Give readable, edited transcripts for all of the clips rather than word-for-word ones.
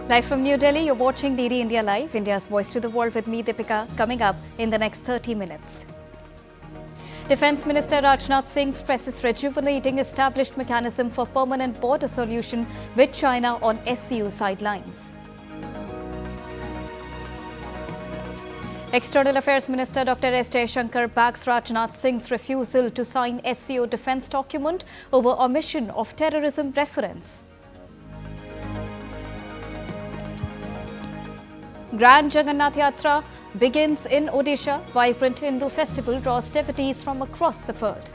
Live from New Delhi, you're watching DD India Live, India's voice to the world with me, Deepika, coming up in the next 30 minutes. Defence Minister Rajnath Singh stresses rejuvenating established mechanism for permanent border solution with China on SCO sidelines. External Affairs Minister Dr. S. Jaishankar backs Rajnath Singh's refusal to sign SCO defence document over omission of terrorism reference. Grand Jagannath Yatra begins in Odisha. Vibrant Hindu festival draws devotees from across the world.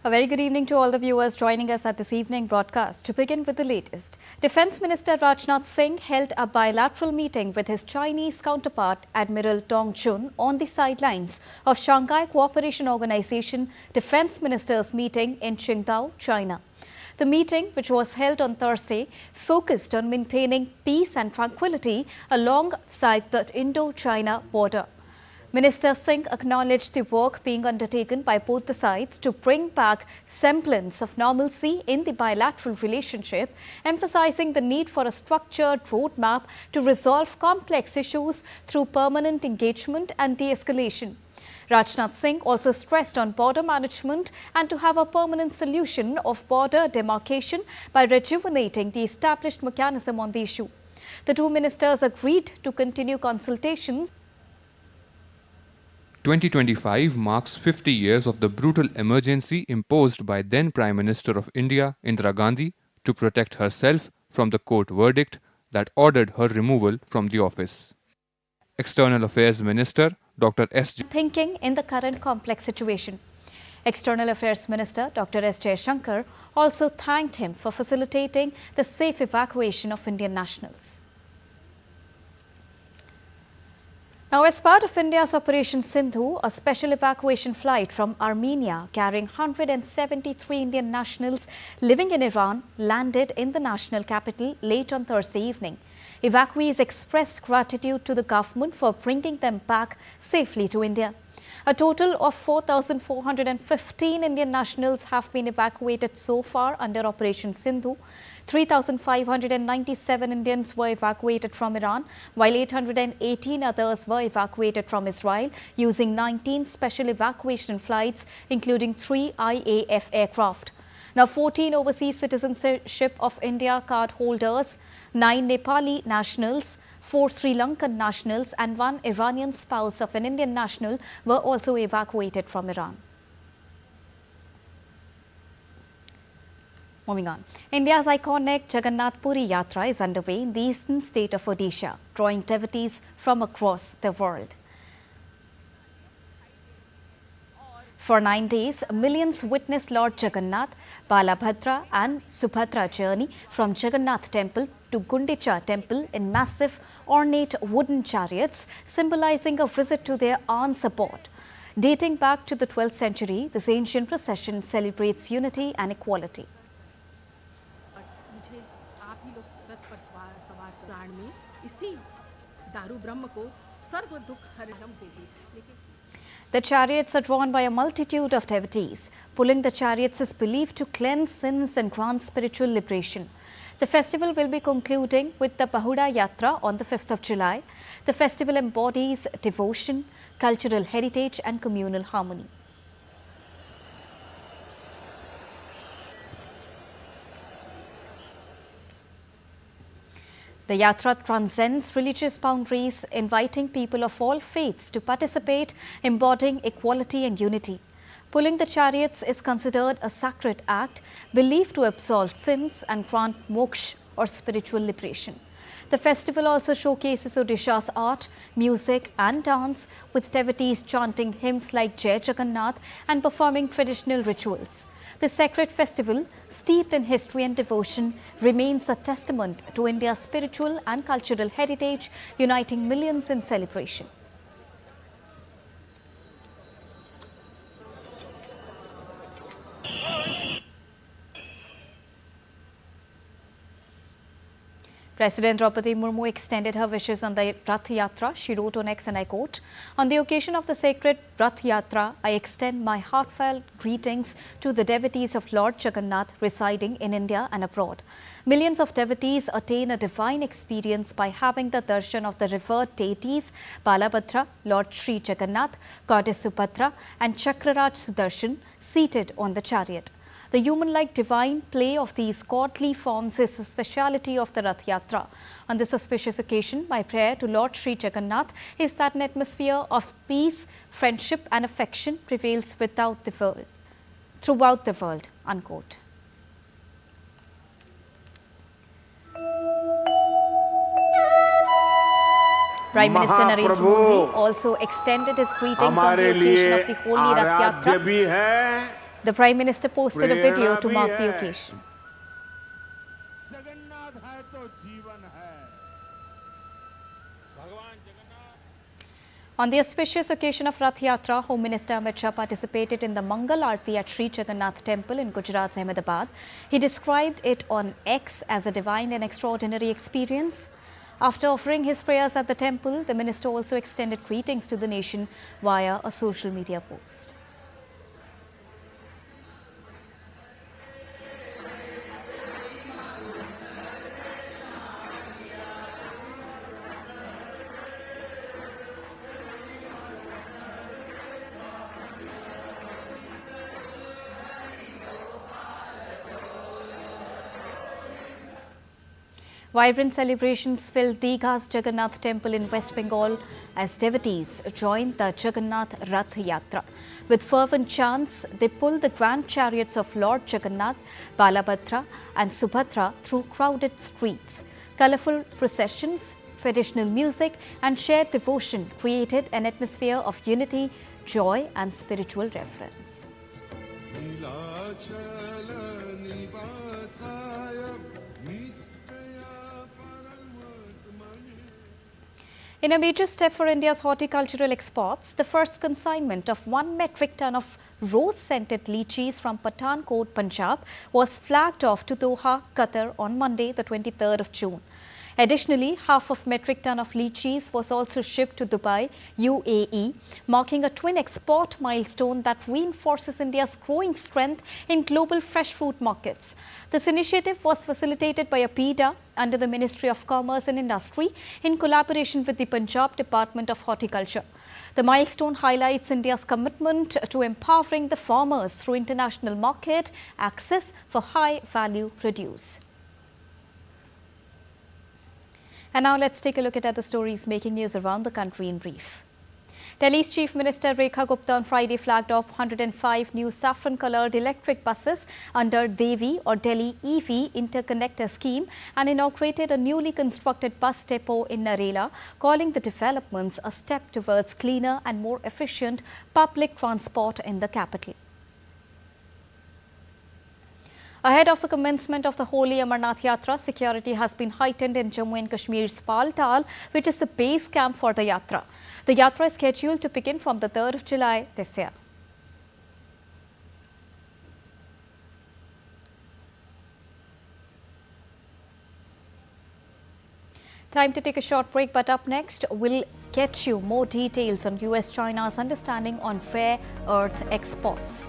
A very good evening to all the viewers joining us at this evening broadcast. To begin with the latest, Defence Minister Rajnath Singh held a bilateral meeting with his Chinese counterpart Admiral Dong Jun on the sidelines of Shanghai Cooperation Organization Defence Ministers meeting in Qingdao, China. The meeting, which was held on Thursday, focused on maintaining peace and tranquility alongside the Indo-China border. Minister Singh acknowledged the work being undertaken by both the sides to bring back semblance of normalcy in the bilateral relationship, emphasizing the need for a structured roadmap to resolve complex issues through permanent engagement and de-escalation. Rajnath Singh also stressed on border management and to have a permanent solution of border demarcation by rejuvenating the established mechanism on the issue. The two ministers agreed to continue consultations. 2025 marks 50 years of the brutal emergency imposed by then Prime Minister of India, Indira Gandhi, to protect herself from the court verdict that ordered her removal from the office. External Affairs Minister Dr. S. Thinking in the current complex situation. External Affairs Minister Dr. S. Jaishankar also thanked him for facilitating the safe evacuation of Indian nationals. Now, as part of India's Operation Synindhu, a special evacuation flight from Armenia carrying 173 Indian nationals living in Iran landed in the national capital late on Thursday evening. Evacuees expressed gratitude to the government for bringing them back safely to India. A total of 4,415 Indian nationals have been evacuated so far under Operation Synindhu. 3,597 Indians were evacuated from Iran, while 818 others were evacuated from Israel using 19 special evacuation flights, including 3 IAF aircraft. Now, 14 overseas citizenship of India card holders, 9 Nepali nationals, 4 Sri Lankan nationals and 1 Iranian spouse of an Indian national were also evacuated from Iran. Moving on, India's iconic Jagannath Puri Yatra is underway in the eastern state of Odisha, drawing devotees from across the world. For 9 days, millions witnessed Lord Jagannath, Balabhadra and Subhadra journey from Jagannath Temple to Gundicha Temple in massive ornate wooden chariots, symbolizing a visit to their aunt's abode. Dating back to the 12th century, this ancient procession celebrates unity and equality. The chariots are drawn by a multitude of devotees. Pulling the chariots is believed to cleanse sins and grant spiritual liberation. The festival will be concluding with the Bahuda Yatra on the 5th of July. The festival embodies devotion, cultural heritage and communal harmony. The Yatra transcends religious boundaries, inviting people of all faiths to participate, embodying equality and unity. Pulling the chariots is considered a sacred act, believed to absolve sins and grant moksha or spiritual liberation. The festival also showcases Odisha's art, music and dance, with devotees chanting hymns like Jai Jagannath and performing traditional rituals. The sacred festival, steeped in history and devotion, remains a testament to India's spiritual and cultural heritage, uniting millions in celebration. President Draupadi Murmu extended her wishes on the Rath Yatra. She wrote on X, and I quote, "On the occasion of the sacred Rath Yatra, I extend my heartfelt greetings to the devotees of Lord Jagannath residing in India and abroad. Millions of devotees attain a divine experience by having the darshan of the revered deities Balabhadra, Lord Sri Jagannath, Goddess Subhadra and Chakraraj Sudarshan seated on the chariot. The human-like divine play of these godly forms is the speciality of the Rath Yatra. On this auspicious occasion, my prayer to Lord Sri Jagannath is that an atmosphere of peace, friendship and affection prevails throughout the world." Unquote. Prime Minister Narendra Modi also extended his greetings on the occasion of the Holy Rath Yatra. The Prime Minister posted a video to mark the occasion. On the auspicious occasion of Rath Yatra, Home Minister Amit Shah participated in the Mangal Aarti at Sri Jagannath Temple in Gujarat's Ahmedabad. He described it on X as a divine and extraordinary experience. After offering his prayers at the temple, the minister also extended greetings to the nation via a social media post. Vibrant celebrations filled Digha's Jagannath Temple in West Bengal as devotees joined the Jagannath Rath Yatra. With fervent chants, they pulled the grand chariots of Lord Jagannath, Balabhadra and Subhadra through crowded streets. Colourful processions, traditional music and shared devotion created an atmosphere of unity, joy and spiritual reverence. In a major step for India's horticultural exports, the first consignment of 1 metric ton of rose-scented lychees from Pathankot, Punjab was flagged off to Doha, Qatar on Monday, the 23rd of June. Additionally, half of metric ton of lychees was also shipped to Dubai, UAE, marking a twin export milestone that reinforces India's growing strength in global fresh fruit markets. This initiative was facilitated by APIDA under the Ministry of Commerce and Industry in collaboration with the Punjab Department of Horticulture. The milestone highlights India's commitment to empowering the farmers through international market access for high-value produce. And now let's take a look at other stories making news around the country in brief. Delhi's Chief Minister Rekha Gupta on Friday flagged off 105 new saffron-coloured electric buses under Devi or Delhi EV Interconnector Scheme and inaugurated a newly constructed bus depot in Narela, calling the developments a step towards cleaner and more efficient public transport in the capital. Ahead of the commencement of the Holy Amarnath Yatra, security has been heightened in Jammu and Kashmir's Paltal, which is the base camp for the Yatra. The Yatra is scheduled to begin from the 3rd of July this year. Time to take a short break, but up next, we'll get you more details on US-China's understanding on rare earth exports.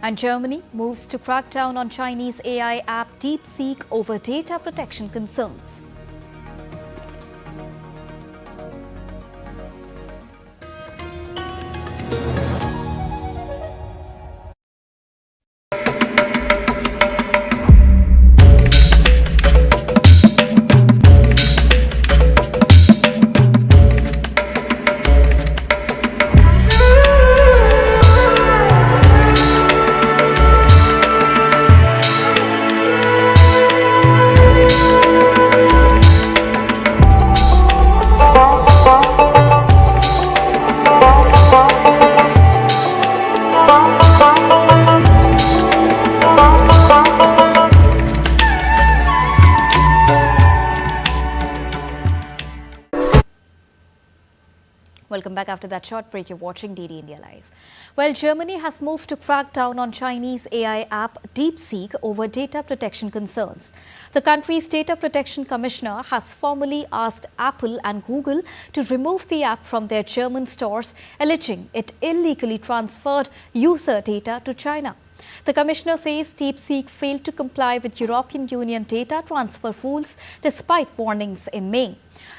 And Germany moves to crack down on Chinese AI app Deepseek over data protection concerns. Welcome back after that short break. You're watching DD India Live. Well, Germany has moved to crack down on Chinese AI app Deepseek over data protection concerns. The country's data protection commissioner has formally asked Apple and Google to remove the app from their German stores, alleging it illegally transferred user data to China. The commissioner says Deepseek failed to comply with European Union data transfer rules despite warnings in May.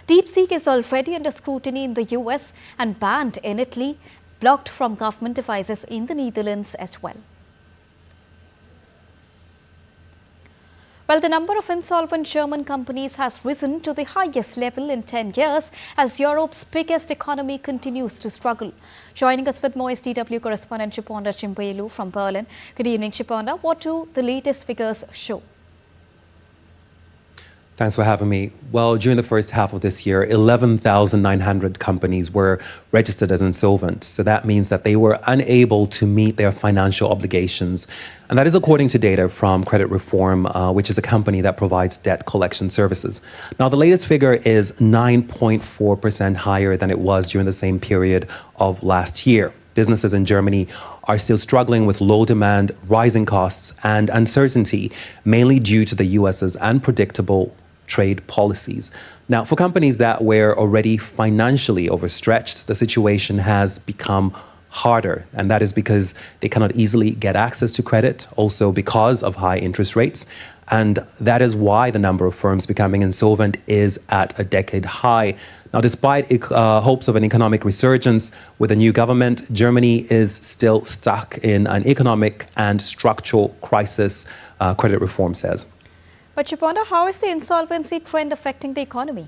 Deepseek is already under scrutiny in the US and banned in Italy, blocked from government devices in the Netherlands as well. Well, the number of insolvent German companies has risen to the highest level in 10 years as Europe's biggest economy continues to struggle. Joining us with more is DW correspondent Chiponda Chimbelu from Berlin. Good evening, Chiponda. What do the latest figures show? Thanks for having me. Well, during the first half of this year, 11,900 companies were registered as insolvent. So that means that they were unable to meet their financial obligations. And that is according to data from Credit Reform, which is a company that provides debt collection services. Now, the latest figure is 9.4% higher than it was during the same period of last year. Businesses in Germany are still struggling with low demand, rising costs, and uncertainty, mainly due to the US's unpredictable trade policies. Now, for companies that were already financially overstretched, the situation has become harder, and that is because they cannot easily get access to credit, also because of high interest rates. And that is why the number of firms becoming insolvent is at a decade high. Now, despite hopes of an economic resurgence with a new government, Germany is still stuck in an economic and structural crisis, Credit Reform says. But Chiponda, how is the insolvency trend affecting the economy?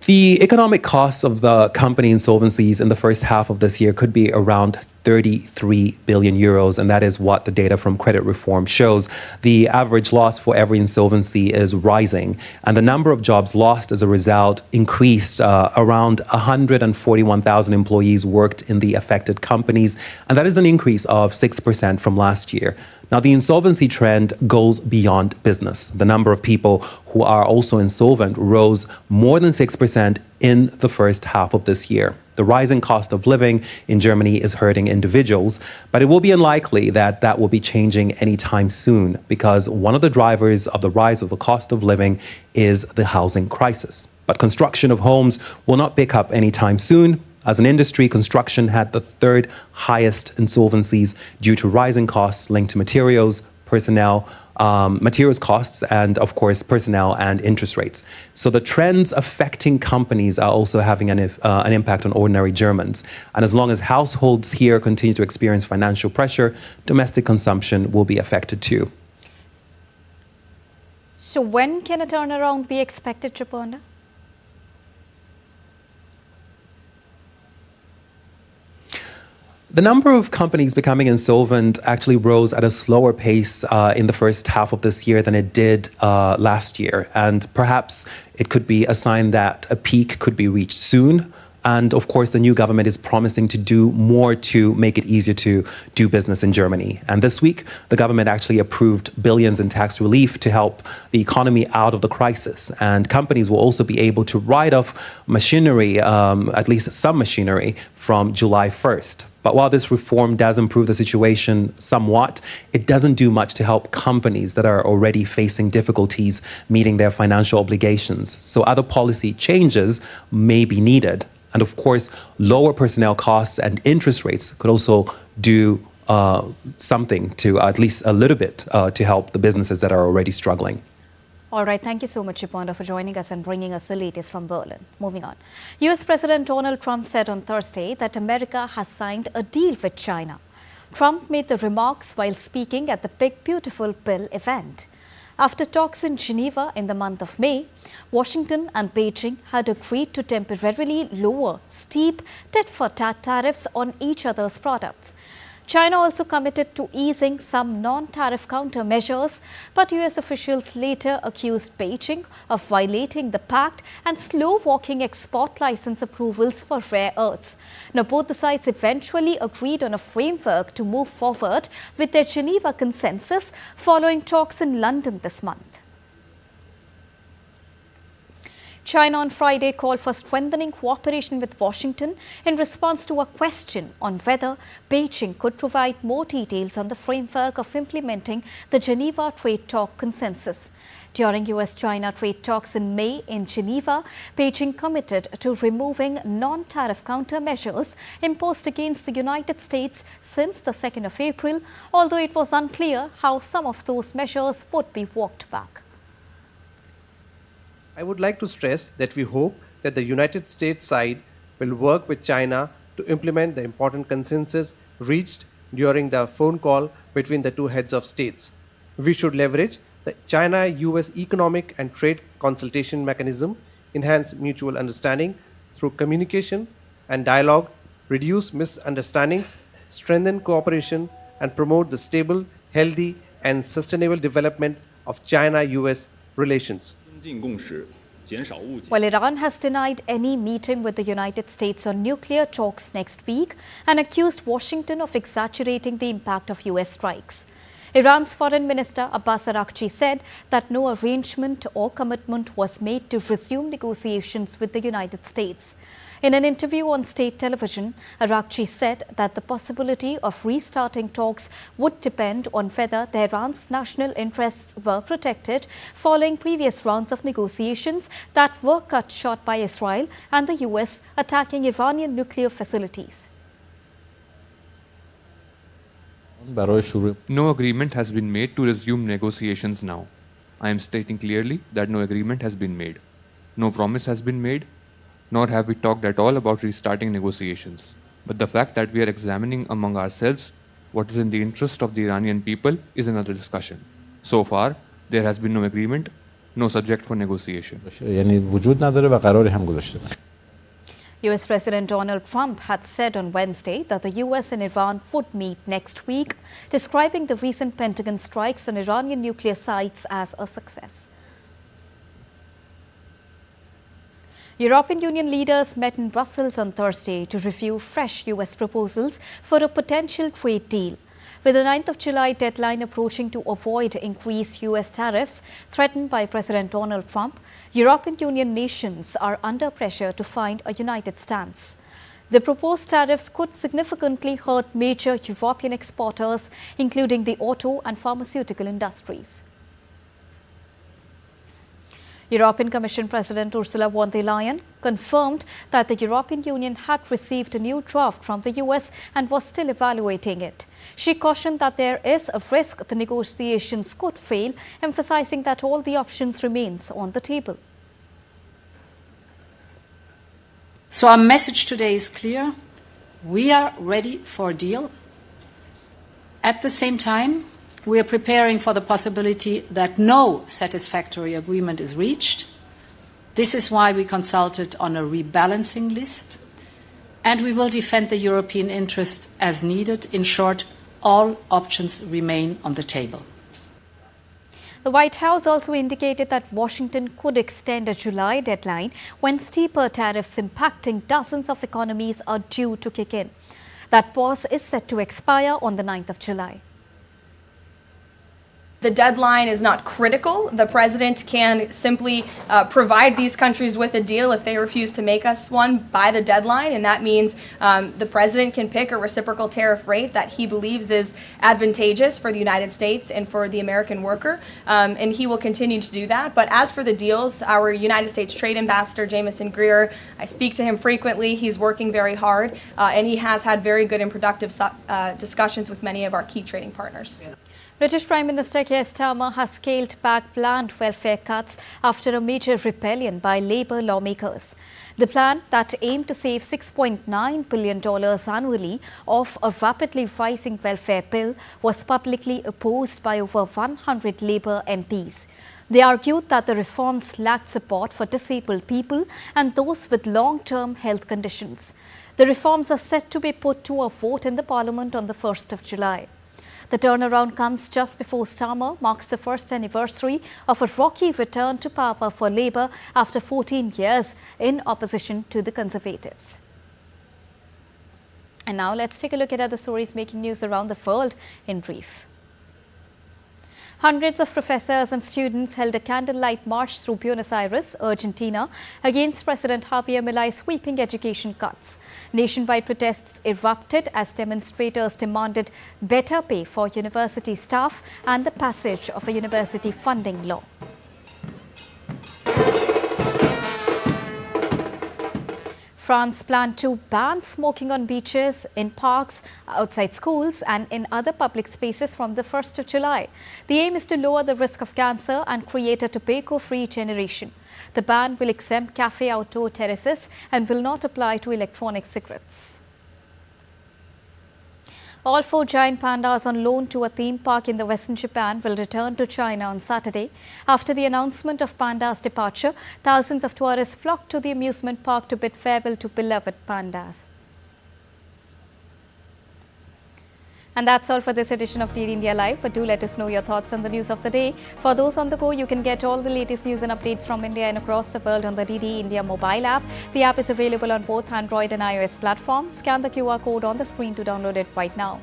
The economic costs of the company insolvencies in the first half of this year could be around 33 billion euros, and that is what the data from Credit Reform shows. The average loss for every insolvency is rising, and the number of jobs lost as a result increased. Around 141,000 employees worked in the affected companies, and that is an increase of 6% from last year. Now, the insolvency trend goes beyond business. The number of people who are also insolvent rose more than 6% in the first half of this year. The rising cost of living in Germany is hurting individuals, but it will be unlikely that that will be changing anytime soon because one of the drivers of the rise of the cost of living is the housing crisis. But construction of homes will not pick up anytime soon. As an industry, construction had the third highest insolvencies due to rising costs linked to materials, personnel, materials costs, and of course, personnel and interest rates. So the trends affecting companies are also having an impact on ordinary Germans. And as long as households here continue to experience financial pressure, domestic consumption will be affected too. So when can a turnaround be expected, Chiponda? The number of companies becoming insolvent actually rose at a slower pace in the first half of this year than it did last year. And perhaps it could be a sign that a peak could be reached soon. And of course, the new government is promising to do more to make it easier to do business in Germany. And this week, the government actually approved billions in tax relief to help the economy out of the crisis. And companies will also be able to write off machinery, at least some machinery, from July 1st. But while this reform does improve the situation somewhat, it doesn't do much to help companies that are already facing difficulties meeting their financial obligations. So other policy changes may be needed. And of course, lower personnel costs and interest rates could also do something to at least a little bit to help the businesses that are already struggling. All right. Thank you so much, Chiponda, for joining us and bringing us the latest from Berlin. Moving on. US President Donald Trump said on Thursday that America has signed a deal with China. Trump made the remarks while speaking at the Big Beautiful Bill event. After talks in Geneva in the month of May, Washington and Beijing had agreed to temporarily lower steep tit-for-tat tariffs on each other's products. China also committed to easing some non-tariff countermeasures, but US officials later accused Beijing of violating the pact and slow-walking export license approvals for rare earths. Now, both the sides eventually agreed on a framework to move forward with their Geneva consensus following talks in London this month. China on Friday called for strengthening cooperation with Washington in response to a question on whether Beijing could provide more details on the framework of implementing the Geneva Trade Talk Consensus. During US-China trade talks in May in Geneva, Beijing committed to removing non-tariff countermeasures imposed against the United States since the 2nd of April, although it was unclear how some of those measures would be walked back. I would like to stress that we hope that the United States side will work with China to implement the important consensus reached during the phone call between the two heads of states. We should leverage the China-US economic and trade consultation mechanism, enhance mutual understanding through communication and dialogue, reduce misunderstandings, strengthen cooperation, and promote the stable, healthy, and sustainable development of China-US relations. While Iran has denied any meeting with the United States on nuclear talks next week and accused Washington of exaggerating the impact of US strikes. Iran's Foreign Minister Abbas Araghchi said that no arrangement or commitment was made to resume negotiations with the United States. In an interview on state television, Araghchi said that the possibility of restarting talks would depend on whether Tehran's national interests were protected following previous rounds of negotiations that were cut short by Israel and the US attacking Iranian nuclear facilities. No agreement has been made to resume negotiations now. I am stating clearly that no agreement has been made. No promise has been made, nor have we talked at all about restarting negotiations. But the fact that we are examining among ourselves what is in the interest of the Iranian people is another discussion. So far, there has been no agreement, no subject for negotiation. US President Donald Trump had said on Wednesday that the US and Iran would meet next week, describing the recent Pentagon strikes on Iranian nuclear sites as a success. European Union leaders met in Brussels on Thursday to review fresh US proposals for a potential trade deal. With the 9th of July deadline approaching to avoid increased US tariffs threatened by President Donald Trump, European Union nations are under pressure to find a united stance. The proposed tariffs could significantly hurt major European exporters, including the auto and pharmaceutical industries. European Commission President Ursula von der Leyen confirmed that the European Union had received a new draft from the US and was still evaluating it. She cautioned that there is a risk the negotiations could fail, emphasizing that all the options remains on the table. So our message today is clear. We are ready for a deal. At the same time, we are preparing for the possibility that no satisfactory agreement is reached. This is why we consulted on a rebalancing list, and we will defend the European interest as needed. In short, all options remain on the table. The White House also indicated that Washington could extend a July deadline when steeper tariffs impacting dozens of economies are due to kick in. That pause is set to expire on the 9th of July. The deadline is not critical. The president can simply provide these countries with a deal if they refuse to make us one by the deadline, and that means the president can pick a reciprocal tariff rate that he believes is advantageous for the United States and for the American worker, and he will continue to do that. But as for the deals, our United States Trade Ambassador, Jameson Greer, I speak to him frequently. He's working very hard, and he has had very good and productive discussions with many of our key trading partners. British Prime Minister Keir Starmer has scaled back planned welfare cuts after a major rebellion by Labour lawmakers. The plan that aimed to save $6.9 billion annually off a rapidly rising welfare bill was publicly opposed by over 100 Labour MPs. They argued that the reforms lacked support for disabled people and those with long-term health conditions. The reforms are set to be put to a vote in the Parliament on the 1st of July. The turnaround comes just before Starmer marks the first anniversary of a rocky return to power for Labour after 14 years in opposition to the Conservatives. And now let's take a look at other stories making news around the world in brief. Hundreds of professors and students held a candlelight march through Buenos Aires, Argentina, against President Javier Milei's sweeping education cuts. Nationwide protests erupted as demonstrators demanded better pay for university staff and the passage of a university funding law. France planned to ban smoking on beaches, in parks, outside schools and in other public spaces from the 1st of July. The aim is to lower the risk of cancer and create a tobacco-free generation. The ban will exempt cafe outdoor terraces and will not apply to electronic cigarettes. All 4 giant pandas on loan to a theme park in the western Japan will return to China on Saturday. After the announcement of pandas' departure, thousands of tourists flocked to the amusement park to bid farewell to beloved pandas. And that's all for this edition of DD India Live, but do let us know your thoughts on the news of the day. For those on the go, you can get all the latest news and updates from India and across the world on the DD India mobile app. The app is available on both Android and iOS platforms. Scan the QR code on the screen to download it right now.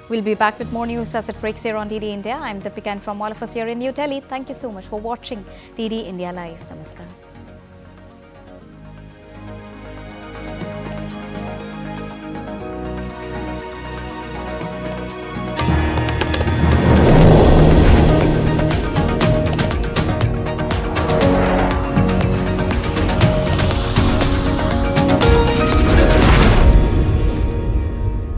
We'll be back with more news as it breaks here on DD India. I'm Deepseek, and from all of us here in New Delhi, thank you so much for watching DD India Live. Namaskar.